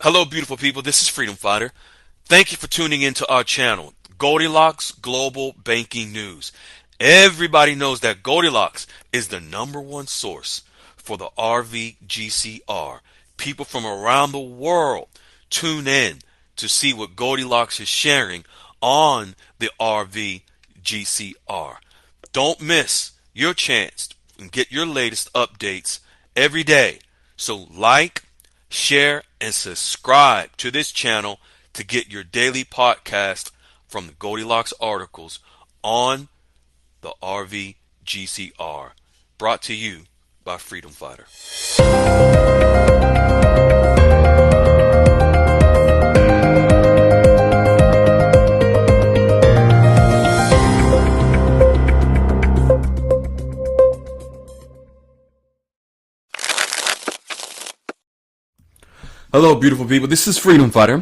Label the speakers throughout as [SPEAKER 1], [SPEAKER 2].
[SPEAKER 1] Hello, beautiful people. This is Freedom Fighter. Thank you for tuning into our channel, Goldilocks Global Banking News. Everybody knows that Goldilocks is the #1 source for the RV GCR. People from around the world tune in to see what Goldilocks is sharing on the RV GCR. Don't miss your chance and get your latest updates every day. So like, share, and subscribe to this channel to get your daily podcast from the Goldilocks articles on the RV GCR. Brought to you by Freedom Fighter. Hello, beautiful people. This is Freedom Fighter,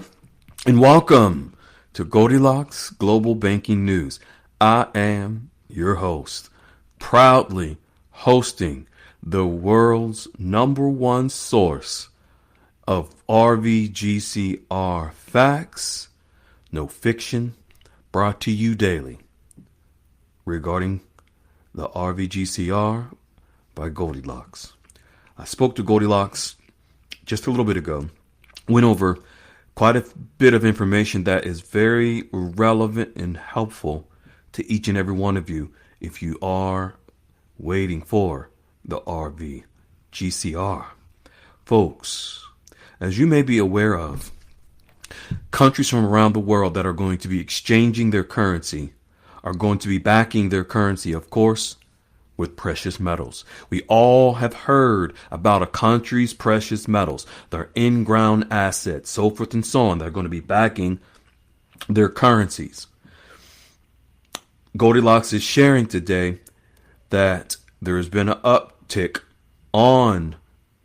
[SPEAKER 1] and welcome to Goldilocks Global Banking News. I am your host, proudly hosting the world's #1 source of RVGCR facts, no fiction, brought to you daily regarding the RVGCR by Goldilocks. I spoke to Goldilocks just a little bit ago. Went over quite a bit of information that is very relevant and helpful to each and every one of you if you are waiting for the RV GCR. Folks, as you may be aware of, countries from around the world that are going to be exchanging their currency are going to be backing their currency, of course, with precious metals. We all have heard about a country's precious metals, their in-ground assets, so forth and so on. They're going to be backing their currencies. Goldilocks is sharing today that there has been an uptick on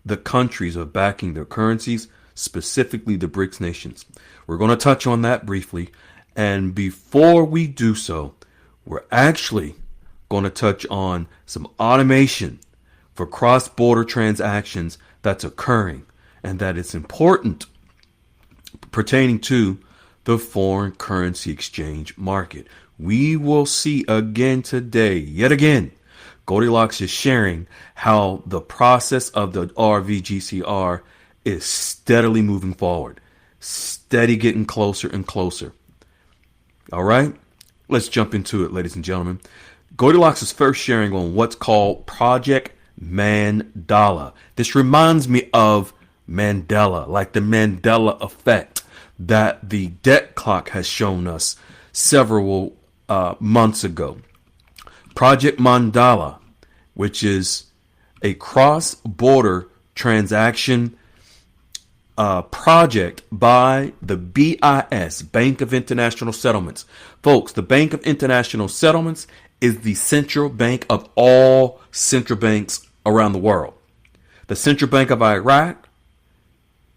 [SPEAKER 1] the countries of backing their currencies, specifically the BRICS nations. We're going to touch on that briefly. And before we do so, we're actually going to touch on some automation for cross-border transactions that's occurring and that it's important pertaining to the foreign currency exchange market. We will see again today, yet again, Goldilocks is sharing how the process of the RVGCR is steadily moving forward, steady getting closer and closer. All right, let's jump into it, ladies and gentlemen. Goldilocks is first sharing on what's called Project Mandala. This reminds me of Mandela, like the Mandela effect that the debt clock has shown us several months ago. Project Mandala, which is a cross-border transaction project by the BIS, Bank of International Settlements. Folks, the Bank of International Settlements is the central bank of all central banks around the world. The Central Bank of Iraq,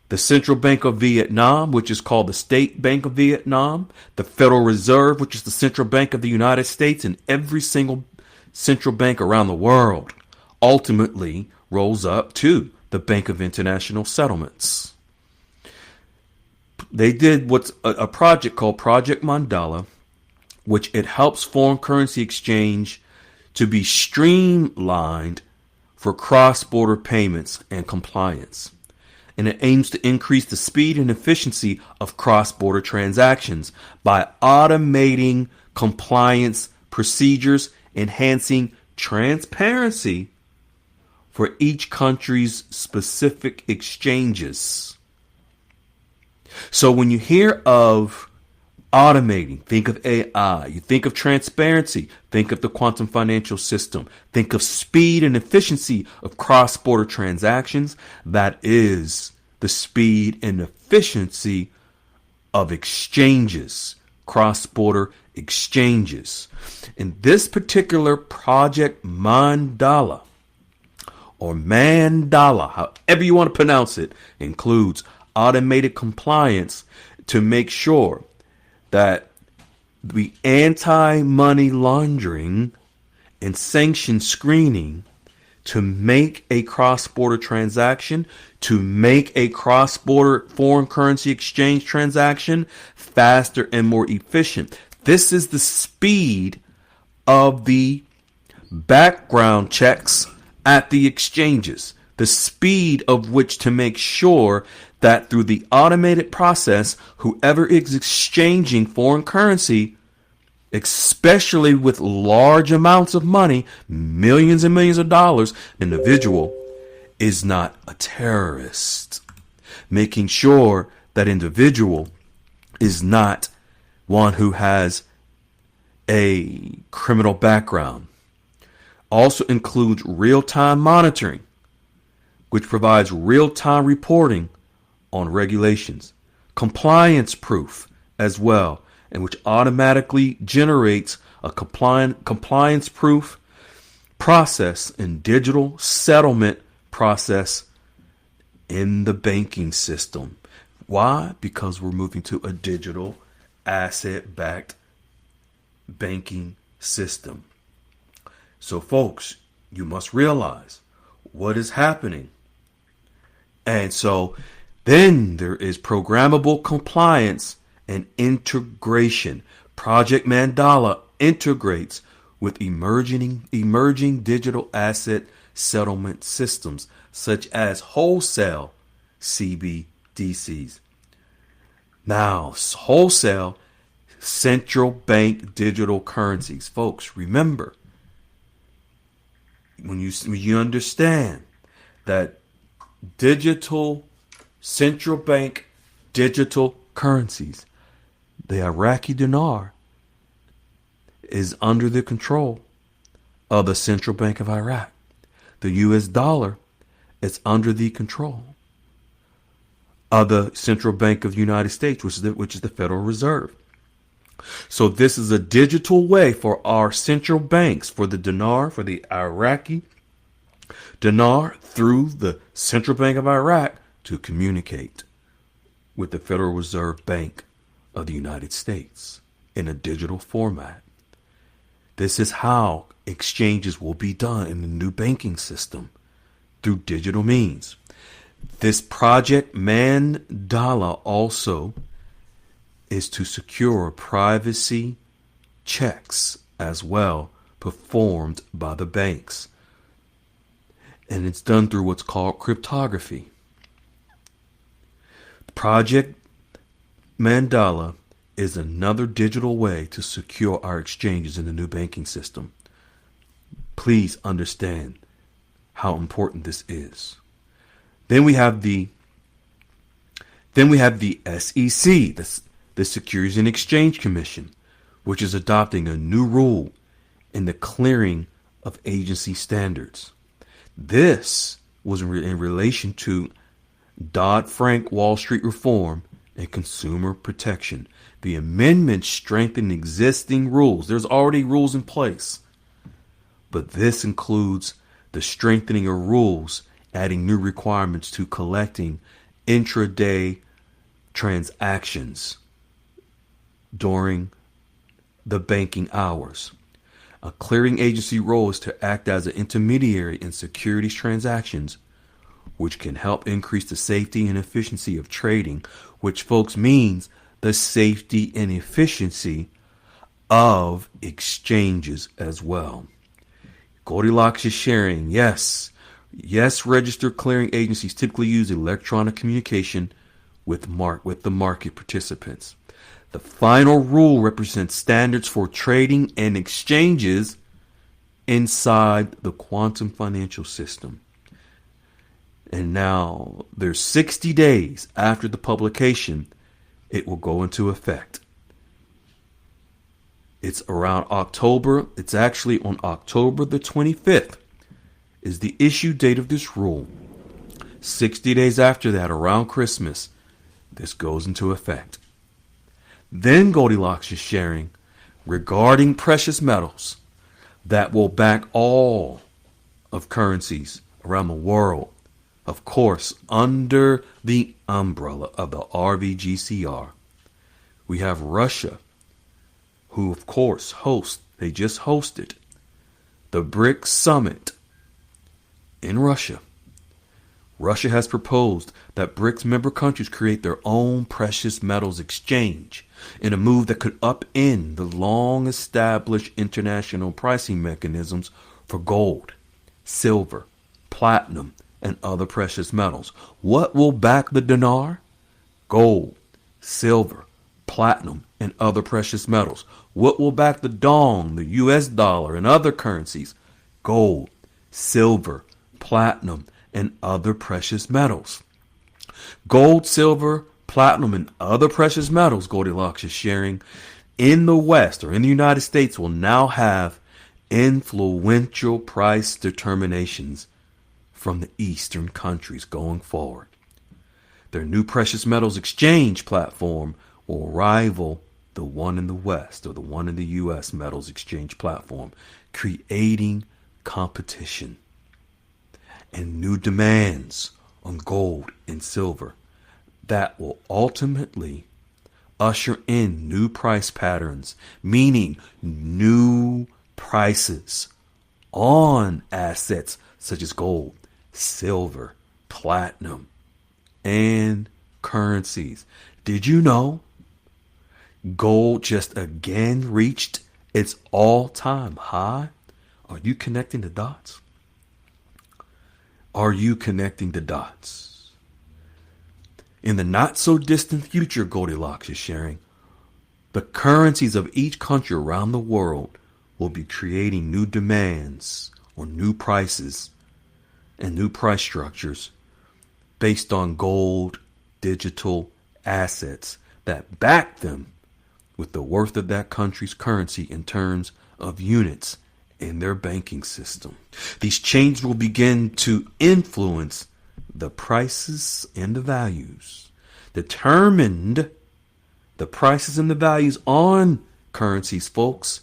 [SPEAKER 1] the Central Bank of Vietnam, which is called the State Bank of Vietnam, the Federal Reserve, which is the Central Bank of the United States, and every single central bank around the world ultimately rolls up to the Bank of International Settlements. They did what's a project called Project Mandala, which it helps foreign currency exchange to be streamlined for cross-border payments and compliance. And it aims to increase the speed and efficiency of cross-border transactions by automating compliance procedures, enhancing transparency for each country's specific exchanges. So when you hear of automating, think of AI, you think of transparency, think of the quantum financial system, think of speed and efficiency of cross-border transactions. That is the speed and efficiency of exchanges, cross-border exchanges. In this particular Project Mandala, or Mandala, however you want to pronounce it, includes automated compliance to make sure that the anti-money laundering and sanction screening to make a cross-border transaction, to make a cross-border foreign currency exchange transaction faster and more efficient. This is the speed of the background checks at the exchanges, the speed of which to make sure that through the automated process, whoever is exchanging foreign currency, especially with large amounts of money, millions and millions of dollars, individual is not a terrorist. Making sure that individual is not one who has a criminal background. Also includes real-time monitoring, which provides real-time reporting on regulations, compliance proof as well, and which automatically generates a compliance proof process and digital settlement process in the banking system. Why? Because we're moving to a digital asset-backed banking system. So folks, you must realize what is happening. And so then there is programmable compliance and integration. Project Mandala integrates with emerging digital asset settlement systems such as wholesale CBDCs. Now, wholesale central bank digital currencies. Folks, remember, when you understand that digital central bank digital currencies, the Iraqi dinar is under the control of the Central Bank of Iraq. The US dollar is under the control of the Central Bank of the United States, which is the Federal Reserve. So this is a digital way for our central banks, for the dinar, for the Iraqi dinar, through the Central Bank of Iraq to communicate with the Federal Reserve Bank of the United States in a digital format. This is how exchanges will be done in the new banking system, through digital means. This project Mandala also is to secure privacy checks as well, performed by the banks. And it's done through what's called cryptography. Project Mandala is another digital way to secure our exchanges in the new banking system. Please understand how important this is. Then we have the SEC, the Securities and Exchange Commission, which is adopting a new rule in the clearing of agency standards. This was in relation to Dodd-Frank Wall Street reform and consumer protection. The amendments strengthen existing rules. There's already rules in place, but this includes the strengthening of rules, adding new requirements to collecting intraday transactions during the banking hours. A clearing agency role is to act as an intermediary in securities transactions, which can help increase the safety and efficiency of trading, which, folks, means the safety and efficiency of exchanges as well. Goldilocks is sharing, yes, registered clearing agencies typically use electronic communication with the market participants. The final rule represents standards for trading and exchanges inside the quantum financial system. And now there's 60 days after the publication, it will go into effect. It's around October. It's actually on October the 25th is the issue date of this rule. 60 days after that, around Christmas, this goes into effect. Then Goldilocks is sharing regarding precious metals that will back all of currencies around the world. Of course, under the umbrella of the RV GCR, we have Russia, who of course they just hosted the BRICS summit in Russia. Russia has proposed that BRICS member countries create their own precious metals exchange in a move that could upend the long-established international pricing mechanisms for gold, silver, platinum, and other precious metals. What will back the dinar? Gold, silver, platinum, and other precious metals. What will back the dong, the US dollar, and other currencies? Gold, silver, platinum, and other precious metals. Gold, silver, platinum, and other precious metals, Goldilocks is sharing, in the West or in the United States will now have influential price determinations from the Eastern countries going forward. Their new precious metals exchange platform will rival the one in the West or the one in the U.S. metals exchange platform, creating competition and new demands on gold and silver that will ultimately usher in new price patterns, meaning new prices on assets such as gold, silver, platinum, and currencies. Did you know gold just again reached its all-time high? Are you connecting the dots? Are you connecting the dots? In the not-so-distant future, Goldilocks is sharing, the currencies of each country around the world will be creating new demands or new prices and new price structures based on gold digital assets that back them with the worth of that country's currency in terms of units in their banking system. These changes will begin to influence the prices and the values, determined the prices and the values on currencies, folks,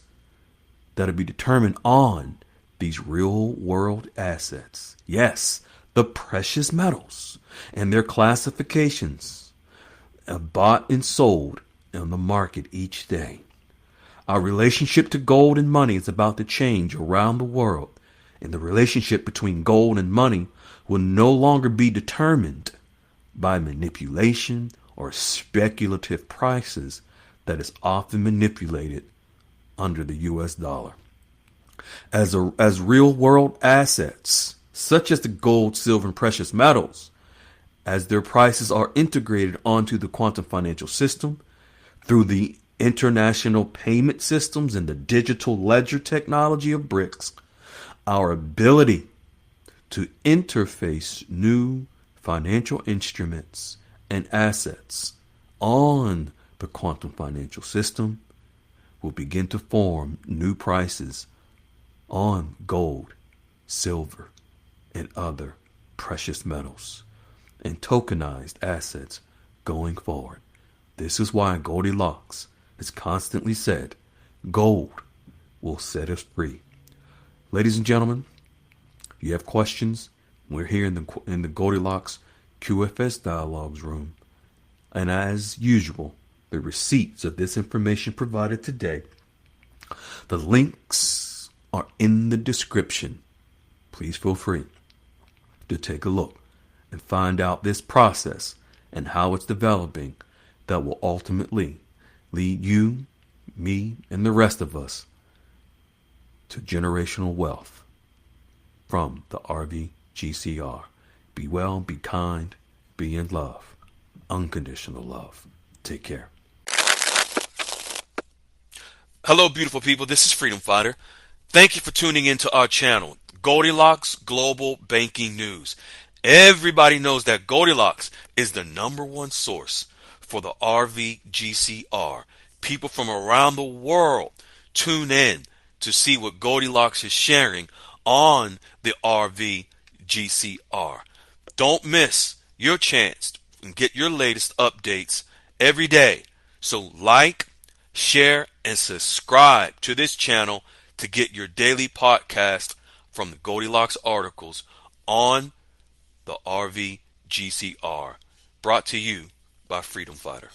[SPEAKER 1] that'll be determined on these real world assets. Yes, the precious metals and their classifications are bought and sold on the market each day. Our relationship to gold and money is about to change around the world, and the relationship between gold and money will no longer be determined by manipulation or speculative prices that is often manipulated under the US dollar. As real world assets, such as the gold, silver, and precious metals, as their prices are integrated onto the quantum financial system through the international payment systems and the digital ledger technology of BRICS, our ability to interface new financial instruments and assets on the quantum financial system will begin to form new prices on gold, silver, and other precious metals and tokenized assets going forward. This is why Goldilocks has constantly said, gold will set us free. Ladies and gentlemen, you have questions? We're here in the Goldilocks QFS Dialogues room. And as usual, the receipts of this information provided today, the links are in the description. Please feel free to take a look and find out this process and how it's developing that will ultimately lead you, me, and the rest of us to generational wealth from the RV GCR. Be well, be kind, be in love. Unconditional love. Take care.
[SPEAKER 2] Hello, beautiful people. This is Freedom Fighter. Thank you for tuning into our channel, Goldilocks Global Banking News. Everybody knows that Goldilocks is the #1 source for the RV GCR. People from around the world tune in to see what Goldilocks is sharing on the RV GCR. Don't miss your chance and get your latest updates every day. So like, share, and subscribe to this channel to get your daily podcast from the Goldilocks articles on the RV GCR. Brought to you by Freedom Fighter.